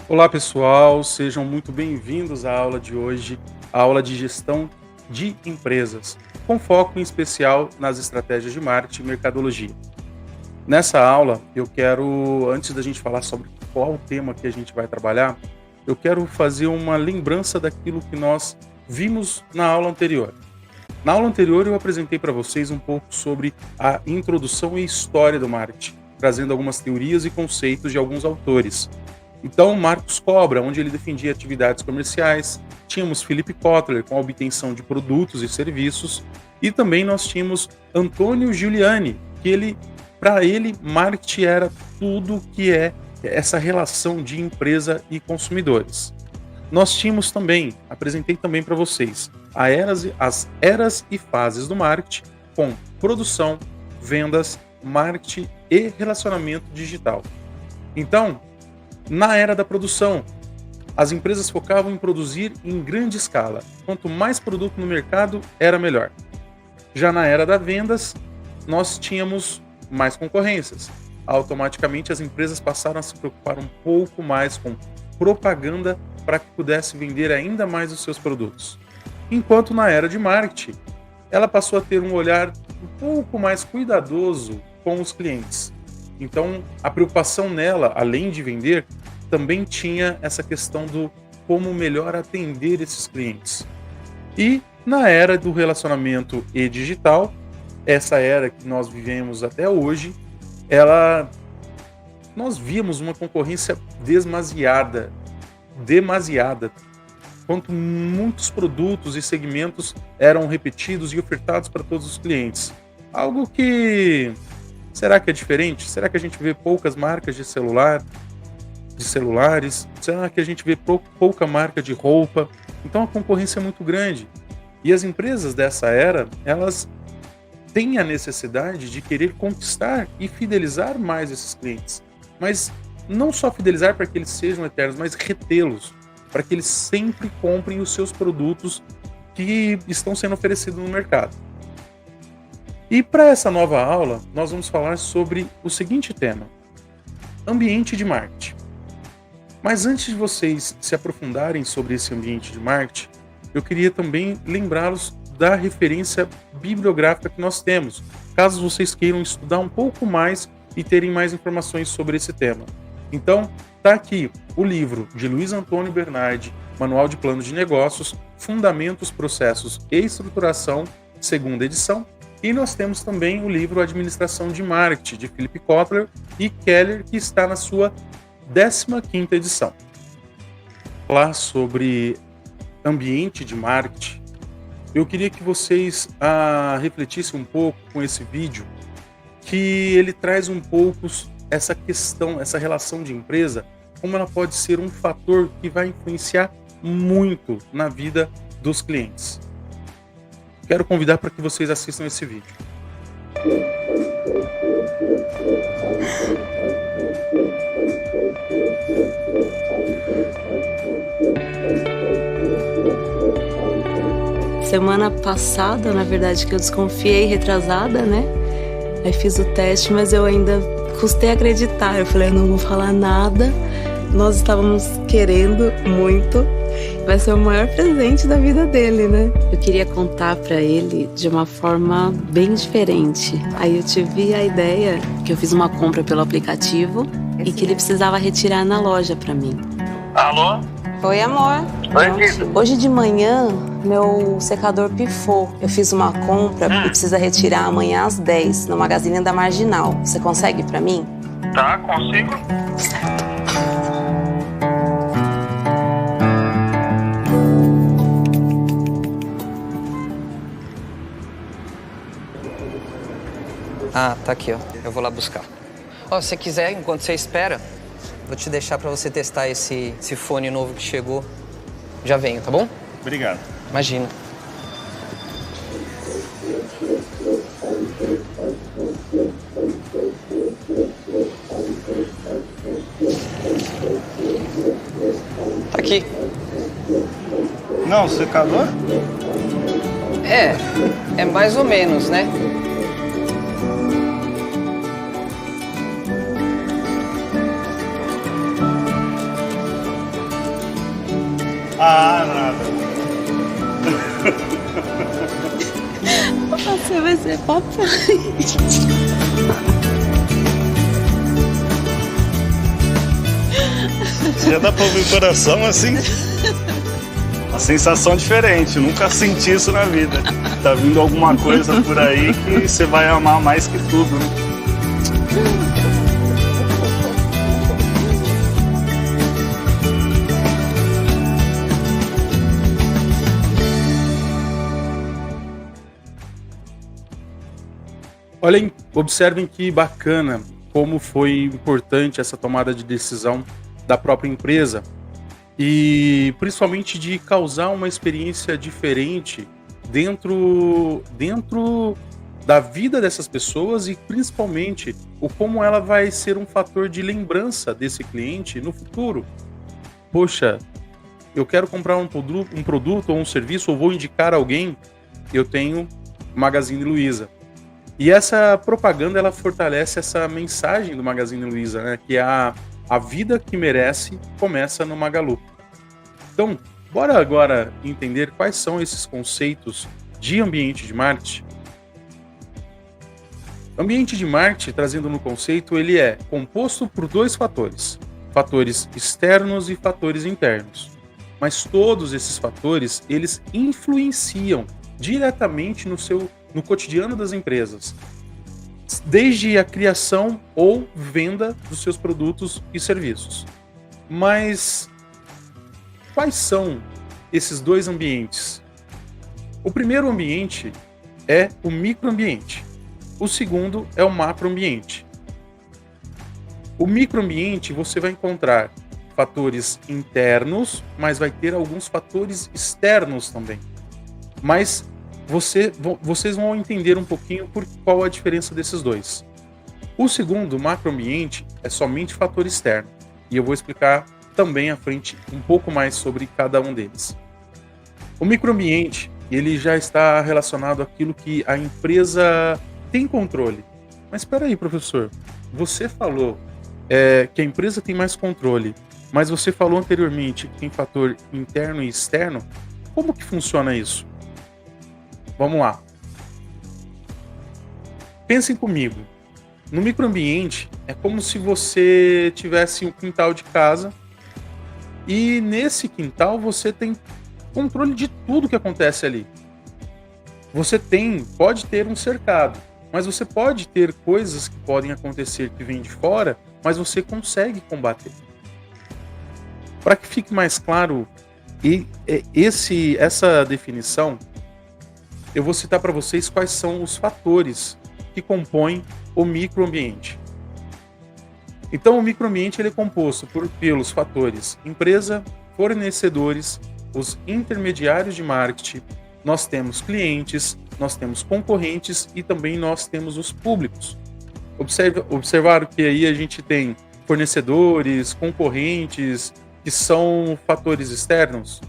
Olá pessoal, sejam muito bem-vindos à aula de hoje, a aula de gestão de empresas, com foco em especial nas estratégias de marketing e mercadologia. Nessa aula, eu quero, antes da gente falar sobre qual o tema que a gente vai trabalhar, eu quero fazer uma lembrança daquilo que nós vimos na aula anterior. Na aula anterior, eu apresentei para vocês um pouco sobre a introdução e história do marketing, trazendo algumas teorias e conceitos de alguns autores. Então, Marcos Cobra, onde ele defendia atividades comerciais, tínhamos Philip Kotler com a obtenção de produtos e serviços, e também nós tínhamos Antônio Giuliani, que para ele, marketing era tudo que é essa relação de empresa e consumidores. Nós tínhamos também, apresentei também para vocês, as eras e fases do marketing com produção, vendas, marketing e relacionamento digital. Então, na era da produção, as empresas focavam em produzir em grande escala. Quanto mais produto no mercado, era melhor. Já na era das vendas, nós tínhamos mais concorrências. Automaticamente, as empresas passaram a se preocupar um pouco mais com propaganda para que pudesse vender ainda mais os seus produtos. Enquanto na era de marketing, ela passou a ter um olhar um pouco mais cuidadoso com os clientes. Então, a preocupação nela, além de vender, também tinha essa questão do como melhor atender esses clientes. E na era do relacionamento e digital, essa era que nós vivemos até hoje, nós víamos uma concorrência demasiada. Quanto muitos produtos e segmentos eram repetidos e ofertados para todos os clientes. Algo que... Será que é diferente? Será que a gente vê poucas marcas de celulares? Será que a gente vê pouca marca de roupa? Então a concorrência é muito grande. E as empresas dessa era, elas têm a necessidade de querer conquistar e fidelizar mais esses clientes. Mas não só fidelizar para que eles sejam eternos, mas retê-los, para que eles sempre comprem os seus produtos que estão sendo oferecidos no mercado. E para essa nova aula, nós vamos falar sobre o seguinte tema: ambiente de marketing. Mas antes de vocês se aprofundarem sobre esse ambiente de marketing, eu queria também lembrá-los da referência bibliográfica que nós temos, caso vocês queiram estudar um pouco mais e terem mais informações sobre esse tema. Então, está aqui o livro de Luiz Antônio Bernardi, Manual de Planos de Negócios, Fundamentos, Processos e Estruturação, segunda edição. E nós temos também o livro Administração de Marketing, de Philip Kotler e Keller, que está na sua 15ª edição. Falar sobre ambiente de marketing, eu queria que vocês refletissem um pouco com esse vídeo, que ele traz um pouco essa questão, essa relação de empresa, como ela pode ser um fator que vai influenciar muito na vida dos clientes. Quero convidar para que vocês assistam esse vídeo. Semana passada, na verdade, que eu desconfiei, retrasada, né? Aí fiz o teste, mas eu ainda custei acreditar. Eu falei, eu não vou falar nada. Nós estávamos querendo muito. Vai ser o maior presente da vida dele, né? Eu queria contar pra ele de uma forma bem diferente. Aí eu tive a ideia que eu fiz uma compra pelo aplicativo e que ele precisava retirar na loja pra mim. Alô? Oi, amor. Oi, Vitor. Hoje de manhã, meu secador pifou. Eu fiz uma compra e precisa retirar amanhã às 10 no Magazine da Marginal. Você consegue pra mim? Tá, consigo. Ah, tá aqui, ó. Eu vou lá buscar. Ó, se você quiser, enquanto você espera, vou te deixar pra você testar esse fone novo que chegou. Já venho, tá bom? Obrigado. Imagina. Tá aqui. Não, secador? É mais ou menos, né? Ah, nada. Você vai ser papai. Já dá pra ouvir o coração assim? Uma sensação diferente, nunca senti isso na vida. Tá vindo alguma coisa por aí que você vai amar mais que tudo, né? Olhem, observem que bacana como foi importante essa tomada de decisão da própria empresa e principalmente de causar uma experiência diferente dentro da vida dessas pessoas e principalmente o como ela vai ser um fator de lembrança desse cliente no futuro. Poxa, eu quero comprar um produto ou um serviço ou vou indicar alguém, eu tenho Magazine Luiza. E essa propaganda, ela fortalece essa mensagem do Magazine Luiza, né? Que é a vida que merece começa no Magalu. Então, bora agora entender quais são esses conceitos de ambiente de marketing. Ambiente de marketing, trazendo no conceito, ele é composto por dois fatores. Fatores externos e fatores internos. Mas todos esses fatores, eles influenciam diretamente no cotidiano das empresas, desde a criação ou venda dos seus produtos e serviços. Mas quais são esses dois ambientes? O primeiro ambiente é o microambiente. O segundo é o macroambiente. O microambiente você vai encontrar fatores internos, mas vai ter alguns fatores externos também. Mas vocês vão entender um pouquinho qual a diferença desses dois. O segundo, macroambiente, é somente fator externo. E eu vou explicar também à frente um pouco mais sobre cada um deles. O microambiente, ele já está relacionado àquilo que a empresa tem controle. Mas espera aí, professor. Você falou que a empresa tem mais controle, mas você falou anteriormente que tem fator interno e externo. Como que funciona isso? Vamos lá. Pensem comigo. No microambiente, é como se você tivesse um quintal de casa e nesse quintal você tem controle de tudo que acontece ali. Você pode ter um cercado, mas você pode ter coisas que podem acontecer que vêm de fora, mas você consegue combater. Para que fique mais claro essa definição, eu vou citar para vocês quais são os fatores que compõem o microambiente. Então, o microambiente ele é composto pelos fatores empresa, fornecedores, os intermediários de marketing, nós temos clientes, nós temos concorrentes e também nós temos os públicos. Observaram que aí a gente tem fornecedores, concorrentes, que são fatores externos?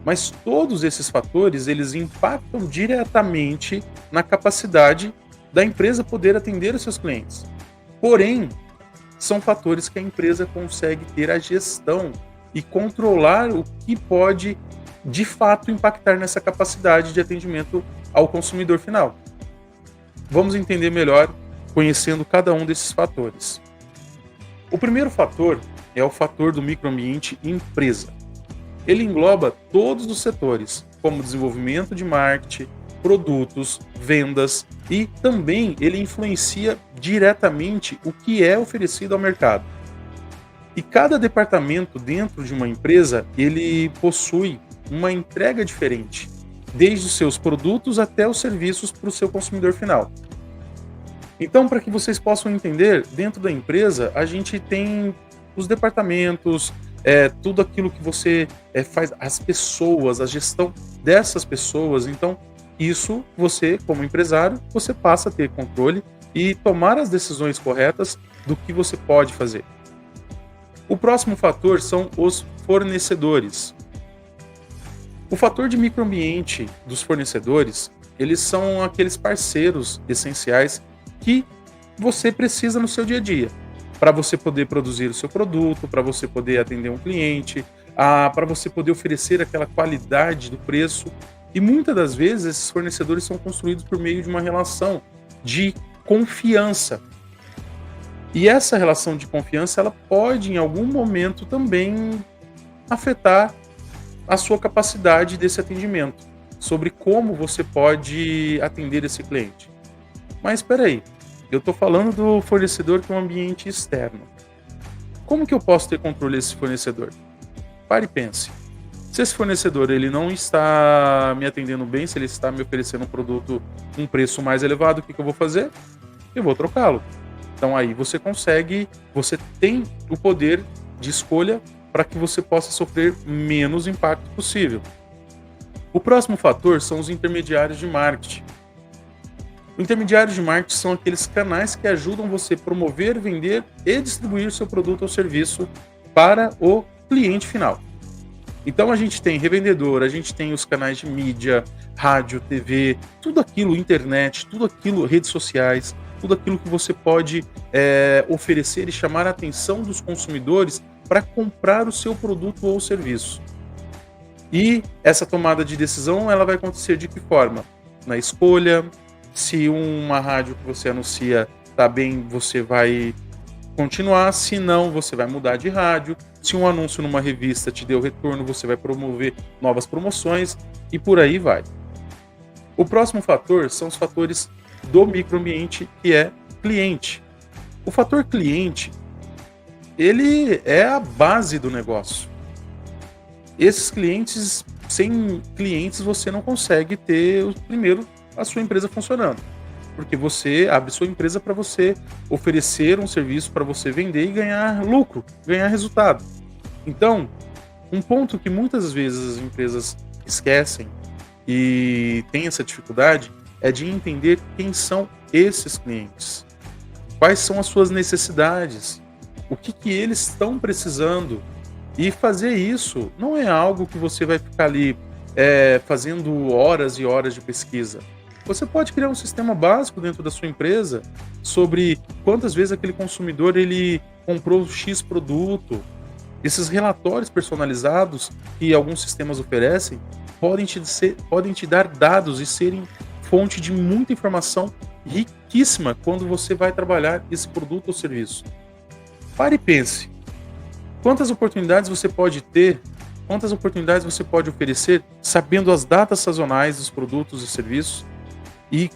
Mas todos esses fatores, eles impactam diretamente na capacidade da empresa poder atender os seus clientes. Porém, são fatores que a empresa consegue ter a gestão e controlar o que pode, de fato, impactar nessa capacidade de atendimento ao consumidor final. Vamos entender melhor conhecendo cada um desses fatores. O primeiro fator é o fator do microambiente empresa. Ele engloba todos os setores, como desenvolvimento de marketing, produtos, vendas e também ele influencia diretamente o que é oferecido ao mercado. E cada departamento dentro de uma empresa, ele possui uma entrega diferente, desde os seus produtos até os serviços para o seu consumidor final. Então, para que vocês possam entender, dentro da empresa, a gente tem os departamentos, tudo aquilo que você faz, as pessoas, a gestão dessas pessoas. Então, isso você, como empresário, você passa a ter controle e tomar as decisões corretas do que você pode fazer. O próximo fator são os fornecedores. O fator de microambiente dos fornecedores, eles são aqueles parceiros essenciais que você precisa no seu dia a dia, para você poder produzir o seu produto, para você poder atender um cliente, para você poder oferecer aquela qualidade do preço. E muitas das vezes esses fornecedores são construídos por meio de uma relação de confiança. E essa relação de confiança, ela pode em algum momento também afetar a sua capacidade desse atendimento, sobre como você pode atender esse cliente. Mas espera aí, eu estou falando do fornecedor que é um ambiente externo. Como que eu posso ter controle desse fornecedor? Pare e pense. Se esse fornecedor ele não está me atendendo bem, se ele está me oferecendo um produto com um preço mais elevado, o que eu vou fazer? Eu vou trocá-lo. Então aí você tem o poder de escolha para que você possa sofrer menos impacto possível. O próximo fator são os intermediários de marketing. Os intermediários de marketing são aqueles canais que ajudam você a promover, vender e distribuir seu produto ou serviço para o cliente final. Então a gente tem revendedor, a gente tem os canais de mídia, rádio, TV, tudo aquilo, internet, tudo aquilo, redes sociais, tudo aquilo que você pode oferecer e chamar a atenção dos consumidores para comprar o seu produto ou serviço. E essa tomada de decisão, ela vai acontecer de que forma? Na escolha, se uma rádio que você anuncia está bem, você vai continuar, se não, você vai mudar de rádio. Se um anúncio numa revista te deu retorno, você vai promover novas promoções e por aí vai. O próximo fator são os fatores do microambiente, que é cliente. O fator cliente, ele é a base do negócio. Esses clientes, sem clientes você não consegue ter, primeiro, a sua empresa funcionando. Porque você abre sua empresa para você oferecer um serviço, para você vender e ganhar lucro, ganhar resultado. Então, um ponto que muitas vezes as empresas esquecem e têm essa dificuldade é de entender quem são esses clientes. Quais são as suas necessidades, o que eles estão precisando. E fazer isso não é algo que você vai ficar ali fazendo horas e horas de pesquisa. Você pode criar um sistema básico dentro da sua empresa sobre quantas vezes aquele consumidor ele comprou X produto. Esses relatórios personalizados que alguns sistemas oferecem podem te dar dados e serem fonte de muita informação riquíssima quando você vai trabalhar esse produto ou serviço. Pare e pense. Quantas oportunidades você pode ter, quantas oportunidades você pode oferecer sabendo as datas sazonais dos produtos e serviços e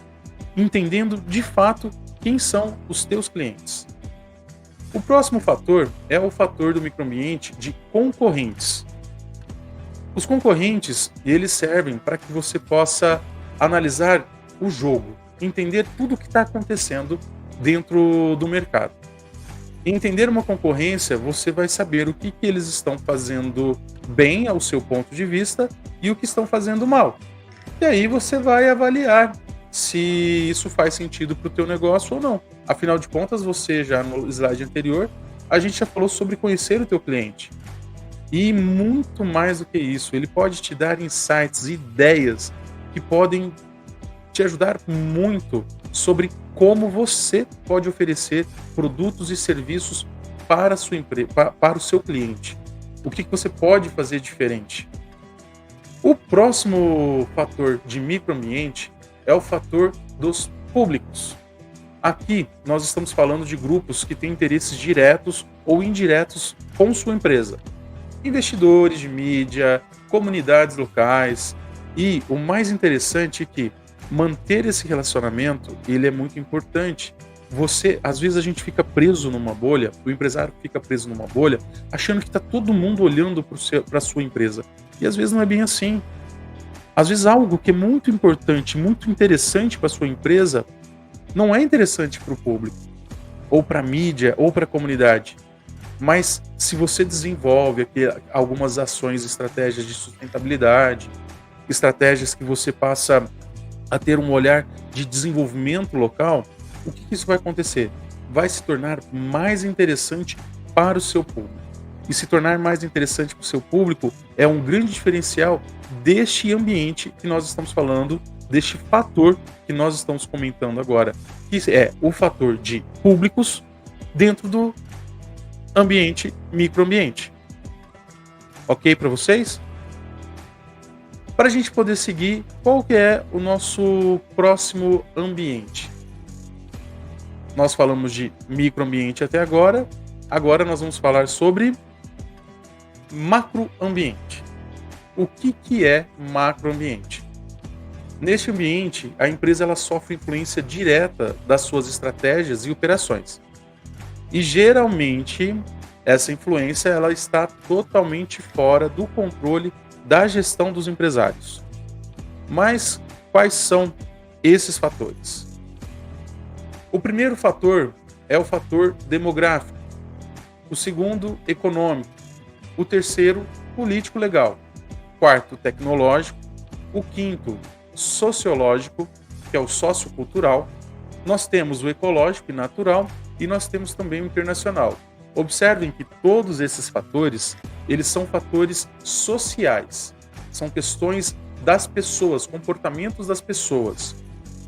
entendendo de fato quem são os teus clientes. O próximo fator é o fator do microambiente de concorrentes. Os concorrentes, eles servem para que você possa analisar o jogo, entender tudo o que está acontecendo dentro do mercado. Entender uma concorrência, você vai saber o que eles estão fazendo bem ao seu ponto de vista e o que estão fazendo mal. E aí você vai avaliar se isso faz sentido para o teu negócio ou não. Afinal de contas, você já no slide anterior, a gente já falou sobre conhecer o teu cliente. E muito mais do que isso, ele pode te dar insights, ideias que podem te ajudar muito sobre como você pode oferecer produtos e serviços para a sua empresa, para o seu cliente. O que você pode fazer diferente? O próximo fator de microambiente é o fator dos públicos. Aqui nós estamos falando de grupos que têm interesses diretos ou indiretos com sua empresa. Investidores de mídia, comunidades locais. E o mais interessante é que manter esse relacionamento, ele é muito importante. Às vezes a gente fica preso numa bolha, o empresário fica preso numa bolha, achando que está todo mundo olhando para a sua empresa. E às vezes não é bem assim. Às vezes algo que é muito importante, muito interessante para a sua empresa, não é interessante para o público, ou para a mídia, ou para a comunidade. Mas se você desenvolve aqui algumas ações, estratégias de sustentabilidade, estratégias que você passa a ter um olhar de desenvolvimento local, o que isso vai acontecer? Vai se tornar mais interessante para o seu público. E se tornar mais interessante para o seu público é um grande diferencial deste ambiente que nós estamos falando, deste fator que nós estamos comentando agora, que é o fator de públicos dentro do ambiente, microambiente. Ok para vocês? Para a gente poder seguir, qual que é o nosso próximo ambiente? Nós falamos de microambiente até agora. Agora nós vamos falar sobre macroambiente. O que é macroambiente? Neste ambiente, a empresa ela sofre influência direta das suas estratégias e operações. E geralmente, essa influência ela está totalmente fora do controle da gestão dos empresários. Mas quais são esses fatores? O primeiro fator é o fator demográfico, o segundo, econômico, o terceiro, político-legal, quarto, tecnológico, o quinto, sociológico, que é o sociocultural, nós temos o ecológico e natural e nós temos também o internacional. Observem que todos esses fatores, eles são fatores sociais, são questões das pessoas, comportamentos das pessoas.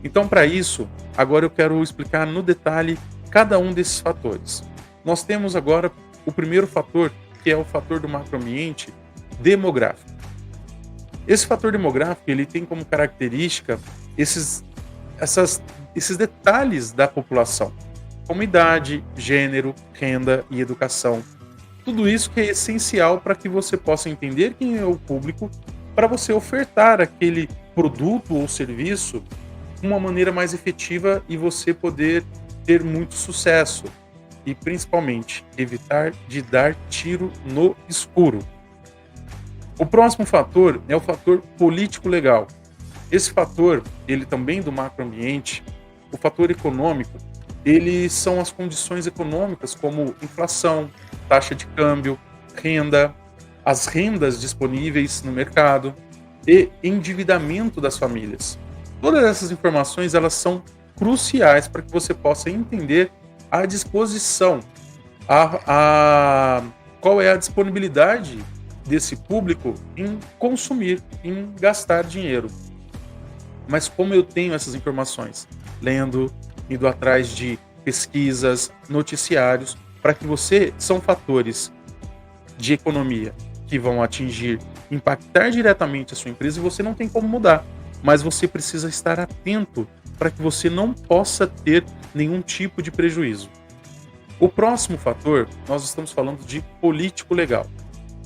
Então, para isso, agora eu quero explicar no detalhe cada um desses fatores. Nós temos agora o primeiro fator, que é o fator do macroambiente demográfico. Esse fator demográfico, ele tem como característica esses detalhes da população, como idade, gênero, renda e educação. Tudo isso que é essencial para que você possa entender quem é o público, para você ofertar aquele produto ou serviço de uma maneira mais efetiva e você poder ter muito sucesso. E principalmente, evitar de dar tiro no escuro. O próximo fator é o fator político-legal. Esse fator, ele também do macroambiente, o fator econômico, eles são as condições econômicas como inflação, taxa de câmbio, renda, as rendas disponíveis no mercado e endividamento das famílias. Todas essas informações elas são cruciais para que você possa entender a disposição, qual é a disponibilidade desse público em consumir, em gastar dinheiro. Mas como eu tenho essas informações? Lendo, indo atrás de pesquisas, noticiários, para que são fatores de economia que vão atingir, impactar diretamente a sua empresa e você não tem como mudar. Mas você precisa estar atento para que você não possa ter nenhum tipo de prejuízo. O próximo fator, nós estamos falando de político-legal.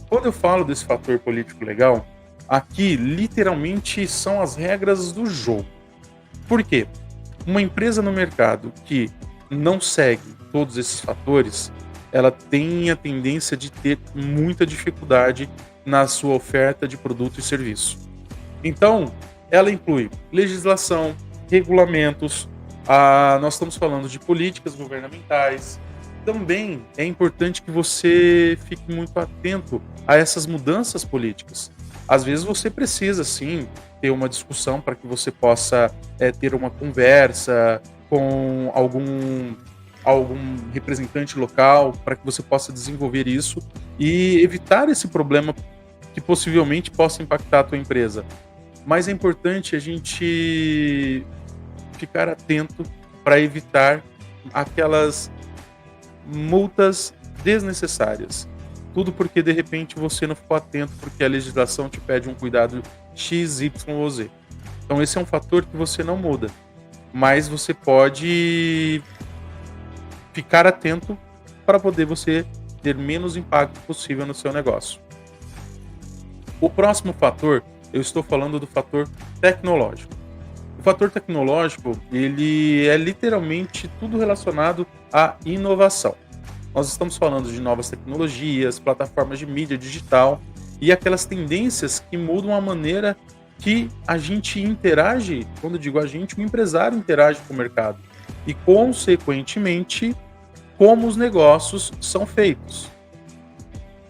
Quando eu falo desse fator político-legal, aqui literalmente são as regras do jogo. Por quê? Uma empresa no mercado que não segue todos esses fatores, ela tem a tendência de ter muita dificuldade na sua oferta de produto e serviço. Então, ela inclui legislação, regulamentos, nós estamos falando de políticas governamentais. Também é importante que você fique muito atento a essas mudanças políticas. Às vezes você precisa, sim, ter uma discussão para que você possa ter uma conversa com algum representante local, para que você possa desenvolver isso e evitar esse problema que possivelmente possa impactar a tua empresa. Mas é importante a gente ficar atento para evitar aquelas multas desnecessárias. Tudo porque de repente você não ficou atento porque a legislação te pede um cuidado X, Y ou Z. Então esse é um fator que você não muda, mas você pode ficar atento para poder você ter menos impacto possível no seu negócio. O próximo fator, eu estou falando do fator tecnológico. O fator tecnológico, ele é literalmente tudo relacionado à inovação. Nós estamos falando de novas tecnologias, plataformas de mídia digital e aquelas tendências que mudam a maneira que a gente interage, quando eu digo a gente, o empresário interage com o mercado e, consequentemente, como os negócios são feitos.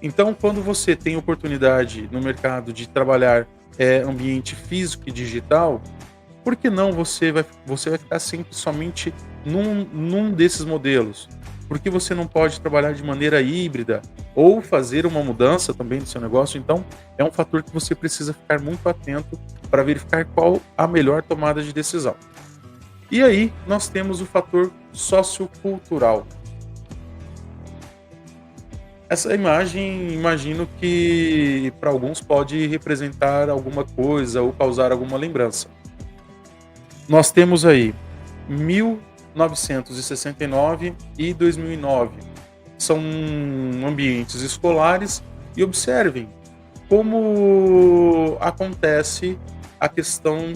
Então, quando você tem oportunidade no mercado de trabalhar ambiente físico e digital, por que não você vai ficar sempre somente num desses modelos? Por que você não pode trabalhar de maneira híbrida ou fazer uma mudança também do seu negócio? Então, é um fator que você precisa ficar muito atento para verificar qual a melhor tomada de decisão. E aí, nós temos o fator sociocultural. Essa imagem, imagino que para alguns pode representar alguma coisa ou causar alguma lembrança. Nós temos aí 1969 e 2009. São ambientes escolares e observem como acontece a questão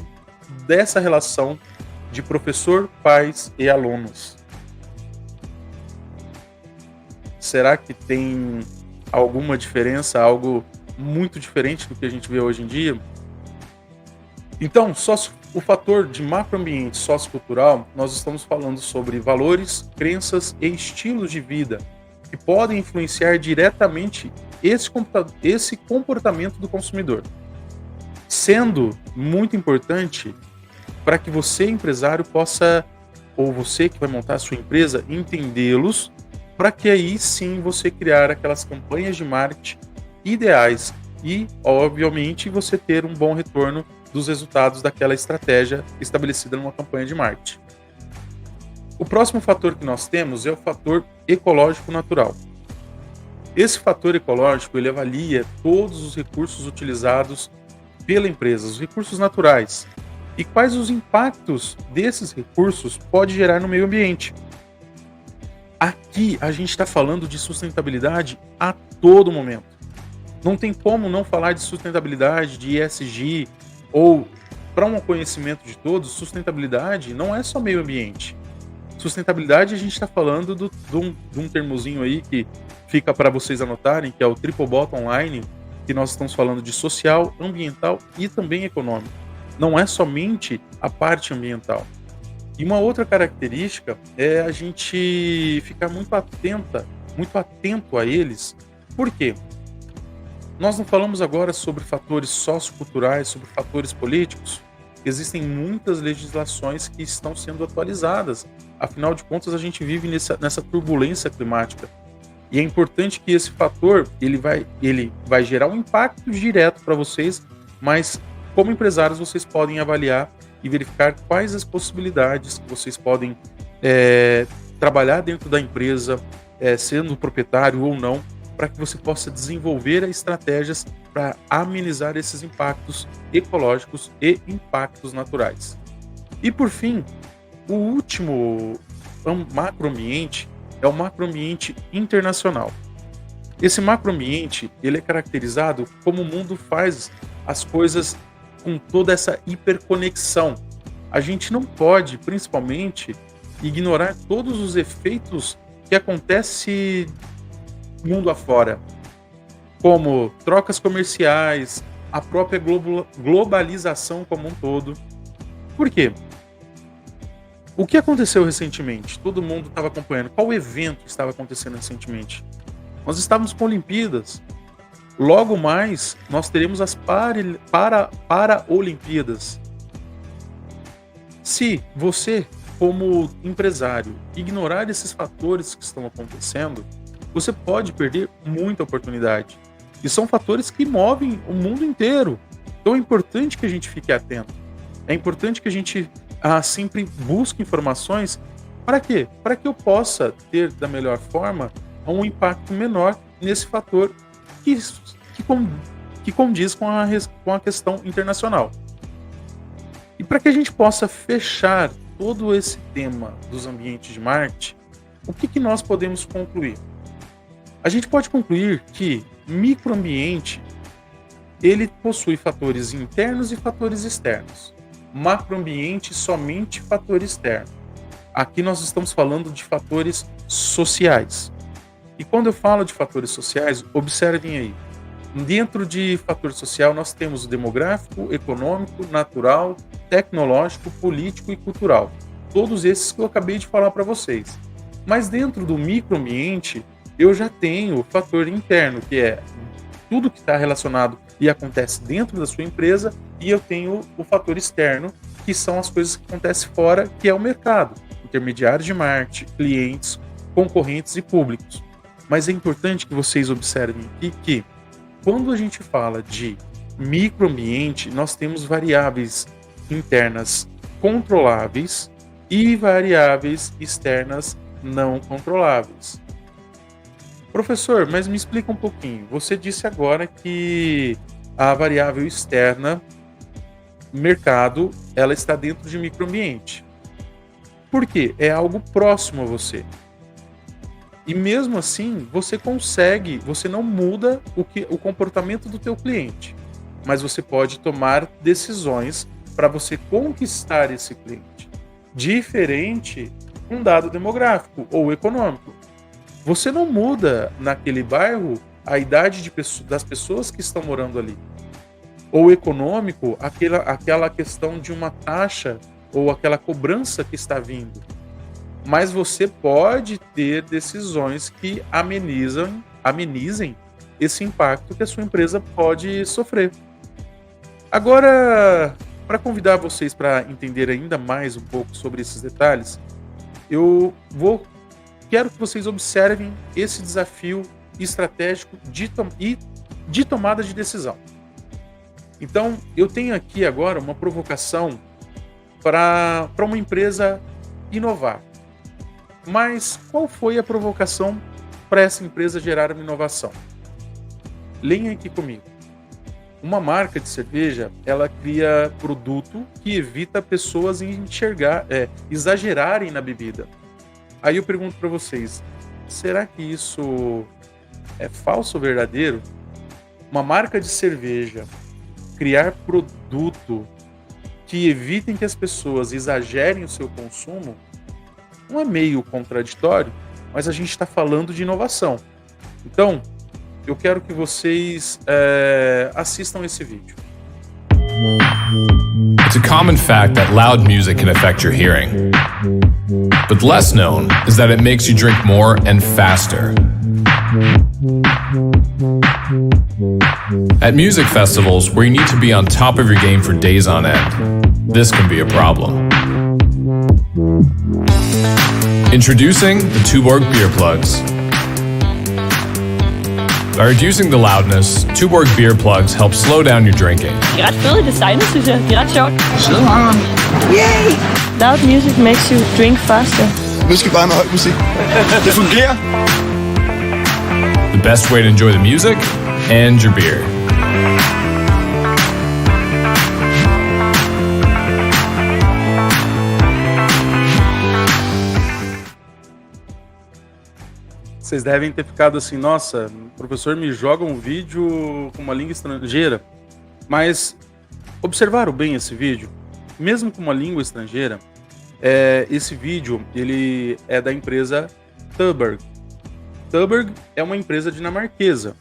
dessa relação de professor, pais e alunos. Será que tem alguma diferença, algo muito diferente do que a gente vê hoje em dia? Então, o fator de macroambiente sociocultural, nós estamos falando sobre valores, crenças e estilos de vida que podem influenciar diretamente esse comportamento do consumidor, sendo muito importante para que você, empresário, possa, ou você que vai montar a sua empresa, entendê-los, para que aí sim você criar aquelas campanhas de marketing ideais e, obviamente, você ter um bom retorno dos resultados daquela estratégia estabelecida numa campanha de marketing. O próximo fator que nós temos é o fator ecológico natural. Esse fator ecológico, ele avalia todos os recursos utilizados pela empresa, os recursos naturais, e quais os impactos desses recursos pode gerar no meio ambiente. Aqui a gente está falando de sustentabilidade a todo momento. Não tem como não falar de sustentabilidade, de ESG, ou, para um conhecimento de todos, sustentabilidade não é só meio ambiente. Sustentabilidade, a gente está falando de um termozinho aí que fica para vocês anotarem, que é o Triple Bottom Line, que nós estamos falando de social, ambiental e também econômico. Não é somente a parte ambiental. E uma outra característica é a gente ficar muito atento a eles. Por quê? Nós não falamos agora sobre fatores socioculturais, sobre fatores políticos. Existem muitas legislações que estão sendo atualizadas. Afinal de contas, a gente vive nessa turbulência climática. E é importante que esse fator ele vai gerar um impacto direto para vocês, mas como empresários vocês podem avaliar e verificar quais as possibilidades que vocês podem trabalhar dentro da empresa, sendo proprietário ou não, para que você possa desenvolver estratégias para amenizar esses impactos ecológicos e impactos naturais. E por fim, o último macroambiente é o macroambiente internacional. Esse macroambiente, ele é caracterizado como o mundo faz as coisas com toda essa hiperconexão. A gente não pode, principalmente, ignorar todos os efeitos que acontecem mundo afora, como trocas comerciais, a própria globalização como um todo. Por quê? O que aconteceu recentemente? Todo mundo estava acompanhando. Qual evento estava acontecendo recentemente? Nós estávamos com Olimpíadas. Logo mais, nós teremos as Paralimpíadas. Se você, como empresário, ignorar esses fatores que estão acontecendo, você pode perder muita oportunidade. E são fatores que movem o mundo inteiro. Então é importante que a gente fique atento. É importante que a gente sempre busque informações. Para quê? Para que eu possa ter da melhor forma um impacto menor nesse fator que condiz com a questão internacional. E para que a gente possa fechar todo esse tema dos ambientes de marketing, o que nós podemos concluir? A gente pode concluir que microambiente ele possui fatores internos e fatores externos. Macroambiente somente fator externo. Aqui nós estamos falando de fatores sociais. E quando eu falo de fatores sociais, observem aí. Dentro de fator social nós temos o demográfico, econômico, natural, tecnológico, político e cultural. Todos esses que eu acabei de falar para vocês. Mas dentro do microambiente eu já tenho o fator interno, que é tudo que está relacionado e acontece dentro da sua empresa, e eu tenho o fator externo, que são as coisas que acontecem fora, que é o mercado, intermediários de marketing, clientes, concorrentes e públicos. Mas é importante que vocês observem aqui que, quando a gente fala de microambiente, nós temos variáveis internas controláveis e variáveis externas não controláveis. Professor, mas me explica um pouquinho. Você disse agora que a variável externa, mercado, ela está dentro de microambiente. Por quê? É algo próximo a você. E mesmo assim, você não muda o comportamento do teu cliente, mas você pode tomar decisões para você conquistar esse cliente. Diferente um dado demográfico ou econômico. Você não muda naquele bairro a idade das pessoas que estão morando ali. Ou econômico, aquela questão de uma taxa ou aquela cobrança que está vindo. Mas você pode ter decisões que amenizem esse impacto que a sua empresa pode sofrer. Agora, para convidar vocês para entender ainda mais um pouco sobre esses detalhes, quero que vocês observem esse desafio estratégico de tomada de decisão. Então, eu tenho aqui agora uma provocação para uma empresa inovar. Mas qual foi a provocação para essa empresa gerar uma inovação? Leia aqui comigo. Uma marca de cerveja, ela cria produto que evita pessoas exagerarem na bebida. Aí eu pergunto para vocês, será que isso é falso ou verdadeiro? Uma marca de cerveja criar produto que evitem que as pessoas exagerem o seu consumo não é meio contraditório, mas a gente está falando de inovação. Então, eu quero que vocês assistam esse vídeo. It's a common fact that loud music can affect your hearing. But less known is that it makes you drink more and faster. At music festivals, where you need to be on top of your game for days on end, this can be a problem. Introducing the Tuborg beer plugs. By reducing the loudness, Tuborg beer plugs help slow down your drinking. De er ret fede designet, synes jeg. De er ret sjovt. Yay! Loud music makes you drink faster. Nu skal vi bare med høj musik. Det fungerer. The best way to enjoy the music and your beer. Vocês devem ter ficado assim, nossa, o professor me joga um vídeo com uma língua estrangeira. Mas observaram bem esse vídeo? Mesmo com uma língua estrangeira, esse vídeo ele é da empresa Tuborg. Tuborg é uma empresa dinamarquesa.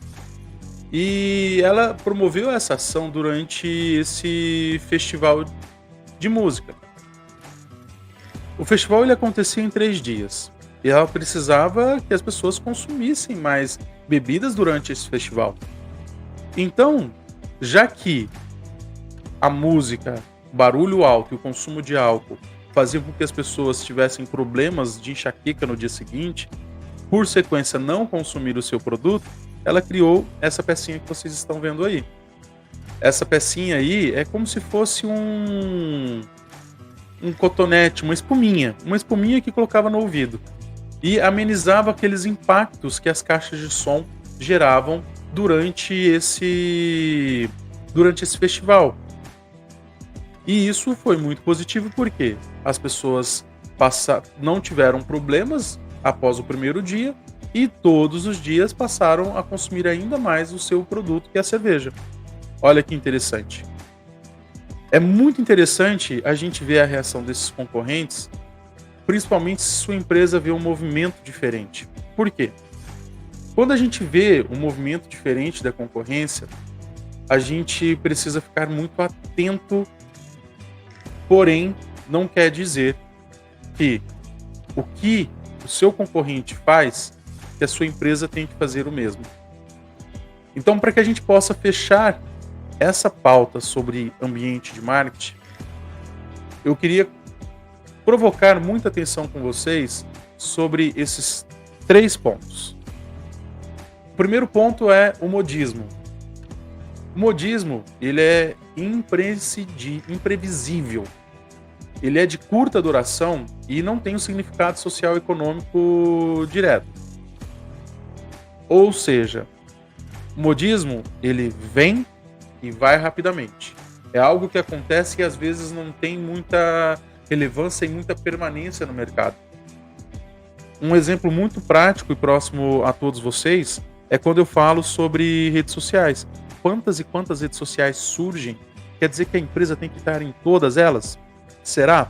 E ela promoveu essa ação durante esse festival de música. O festival ele acontecia em 3 dias. E ela precisava que as pessoas consumissem mais bebidas durante esse festival. Então, já que a música, o barulho alto e o consumo de álcool faziam com que as pessoas tivessem problemas de enxaqueca no dia seguinte, por sequência não consumir o seu produto, ela criou essa pecinha que vocês estão vendo aí. Essa pecinha aí é como se fosse um cotonete, uma espuminha que colocava no ouvido. E amenizava aqueles impactos que as caixas de som geravam durante esse festival. E isso foi muito positivo porque as pessoas não tiveram problemas após o primeiro dia e todos os dias passaram a consumir ainda mais o seu produto, que é a cerveja. Olha que interessante. É muito interessante a gente ver a reação desses concorrentes, principalmente se sua empresa vê um movimento diferente. Por quê? Quando a gente vê um movimento diferente da concorrência, a gente precisa ficar muito atento, porém, não quer dizer que o seu concorrente faz, que a sua empresa tem que fazer o mesmo. Então, para que a gente possa fechar essa pauta sobre ambiente de marketing, eu queria provocar muita atenção com vocês sobre esses 3 pontos. O primeiro ponto é o modismo. O modismo, ele é imprevisível. Ele é de curta duração e não tem um significado social e econômico direto. Ou seja, o modismo, ele vem e vai rapidamente. É algo que acontece e às vezes não tem muita relevância e muita permanência no mercado. Um exemplo muito prático e próximo a todos vocês é quando eu falo sobre redes sociais. Quantas e quantas redes sociais surgem? Quer dizer que a empresa tem que estar em todas elas? Será?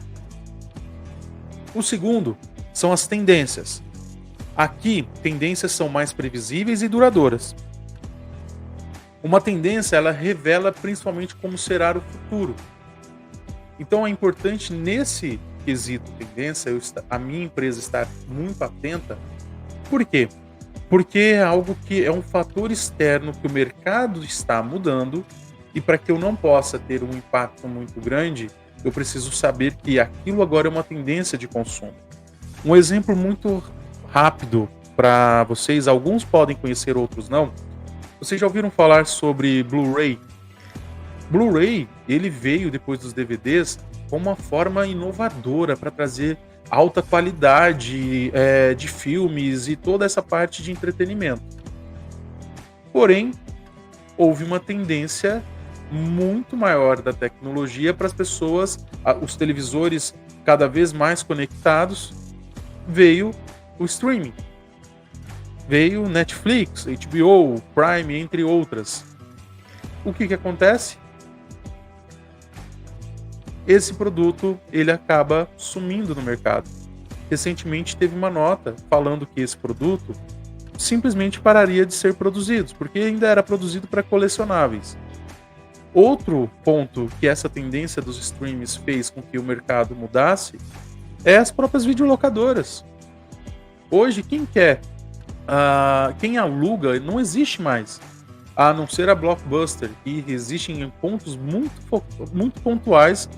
O segundo são as tendências. Aqui, tendências são mais previsíveis e duradouras. Uma tendência, ela revela principalmente como será o futuro. Então é importante nesse quesito tendência, a minha empresa estar muito atenta. Por quê? Porque é algo que é um fator externo que o mercado está mudando e para que eu não possa ter um impacto muito grande, eu preciso saber que aquilo agora é uma tendência de consumo. Um exemplo muito rápido para vocês, alguns podem conhecer, outros não. Vocês já ouviram falar sobre Blu-ray? Blu-ray, ele veio depois dos DVDs como uma forma inovadora para trazer alta qualidade de filmes e toda essa parte de entretenimento. Porém, houve uma tendência muito maior da tecnologia para as pessoas, os televisores cada vez mais conectados, veio o streaming. Veio Netflix, HBO, Prime, entre outras. O que acontece? Esse produto ele acaba sumindo no mercado. Recentemente teve uma nota falando que esse produto simplesmente pararia de ser produzido, porque ainda era produzido para colecionáveis. Outro ponto que essa tendência dos streams fez com que o mercado mudasse é as próprias videolocadoras. Hoje, quem aluga não existe mais, a não ser a Blockbuster, que existe em pontos muito pontuais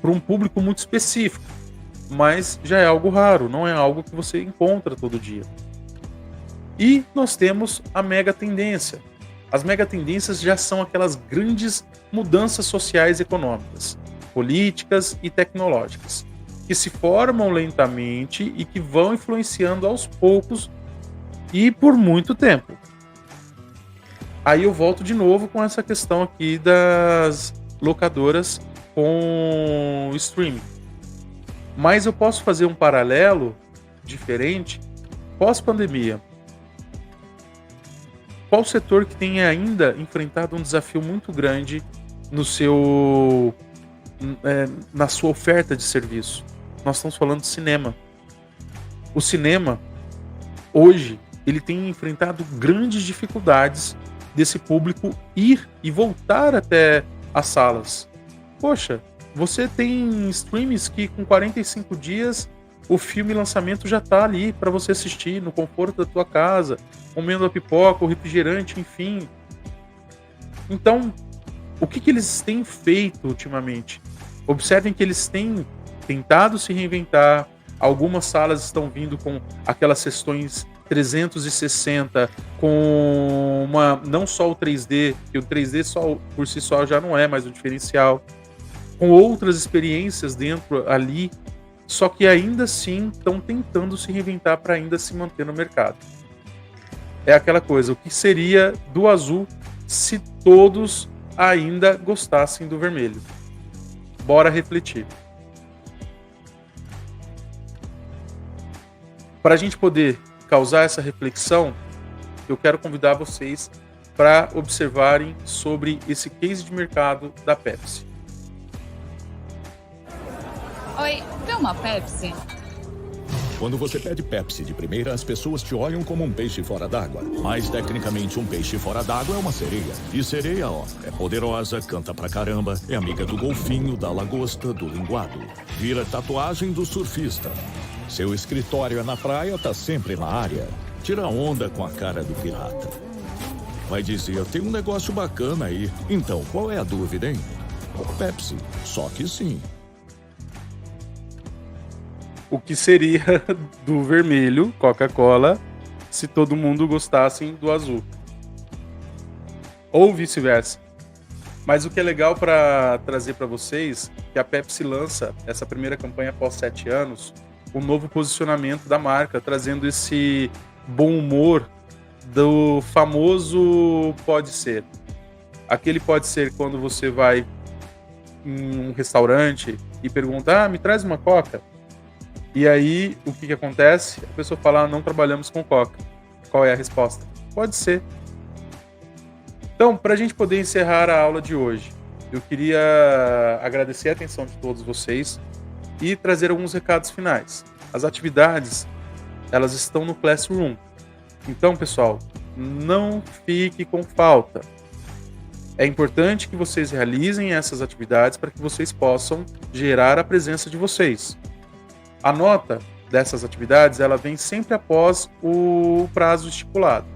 para um público muito específico, mas já é algo raro, não é algo que você encontra todo dia. E nós temos a mega tendência. As mega tendências já são aquelas grandes mudanças sociais e econômicas, políticas e tecnológicas, que se formam lentamente e que vão influenciando aos poucos e por muito tempo. Aí eu volto de novo com essa questão aqui das locadoras com streaming. Mas eu posso fazer um paralelo diferente pós-pandemia. Qual setor que tem ainda enfrentado um desafio muito grande na sua oferta de serviço? Nós estamos falando de cinema. O cinema, hoje, ele tem enfrentado grandes dificuldades desse público ir e voltar até as salas. Poxa, você tem streams que com 45 dias o filme lançamento já está ali para você assistir no conforto da tua casa, comendo a pipoca, o refrigerante, enfim. Então, o que eles têm feito ultimamente? Observem que eles têm tentado se reinventar. Algumas salas estão vindo com aquelas sessões 360, com não só o 3D, que o 3D só, por si só já não é mais o diferencial, com outras experiências dentro ali, só que ainda assim estão tentando se reinventar para ainda se manter no mercado. É aquela coisa, o que seria do azul se todos ainda gostassem do vermelho? Bora refletir. Para a gente poder causar essa reflexão, eu quero convidar vocês para observarem sobre esse case de mercado da Pepsi. Oi, vê uma Pepsi? Quando você pede Pepsi de primeira, as pessoas te olham como um peixe fora d'água. Mas, tecnicamente, um peixe fora d'água é uma sereia. E sereia, ó, é poderosa, canta pra caramba, é amiga do golfinho, da lagosta, do linguado. Vira tatuagem do surfista. Seu escritório é na praia, tá sempre na área. Tira onda com a cara do pirata. Vai dizer, tem um negócio bacana aí. Então, qual é a dúvida, hein? Pepsi, só que sim. O que seria do vermelho, Coca-Cola, se todo mundo gostasse do azul? Ou vice-versa. Mas o que é legal para trazer para vocês, que a Pepsi lança essa primeira campanha após 7 anos, um novo posicionamento da marca, trazendo esse bom humor do famoso pode ser. Aquele pode ser quando você vai em um restaurante e pergunta, me traz uma coca. E aí, o que acontece? A pessoa fala, não trabalhamos com coca. Qual é a resposta? Pode ser. Então, para a gente poder encerrar a aula de hoje, eu queria agradecer a atenção de todos vocês e trazer alguns recados finais. As atividades, elas estão no Classroom. Então, pessoal, não fique com falta. É importante que vocês realizem essas atividades para que vocês possam gerar a presença de vocês. A nota dessas atividades, ela vem sempre após o prazo estipulado,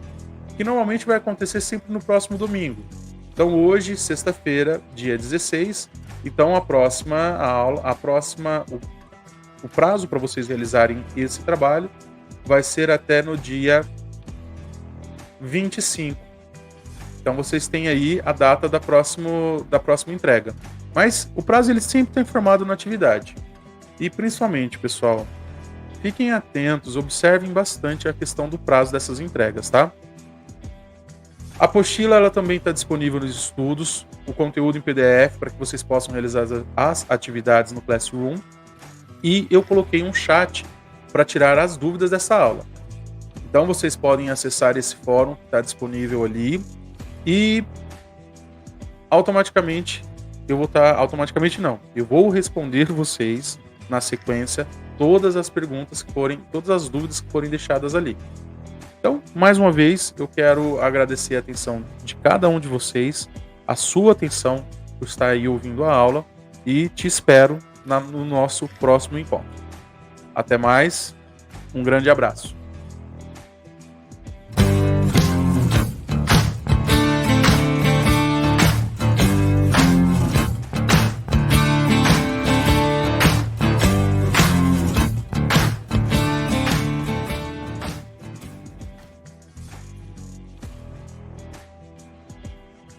que normalmente vai acontecer sempre no próximo domingo. Então hoje, sexta-feira, dia 16, então o prazo para vocês realizarem esse trabalho vai ser até no dia 25. Então vocês têm aí a data da próxima entrega. Mas o prazo ele sempre está informado na atividade. E principalmente, pessoal, fiquem atentos, observem bastante a questão do prazo dessas entregas, tá? A apostila ela também está disponível nos estudos, o conteúdo em PDF para que vocês possam realizar as atividades no Classroom. E eu coloquei um chat para tirar as dúvidas dessa aula. Então vocês podem acessar esse fórum que está disponível ali e automaticamente eu vou responder vocês na sequência todas as perguntas todas as dúvidas que forem deixadas ali. Então, mais uma vez, eu quero agradecer a atenção de cada um de vocês, a sua atenção por estar aí ouvindo a aula e te espero no nosso próximo encontro. Até mais, um grande abraço.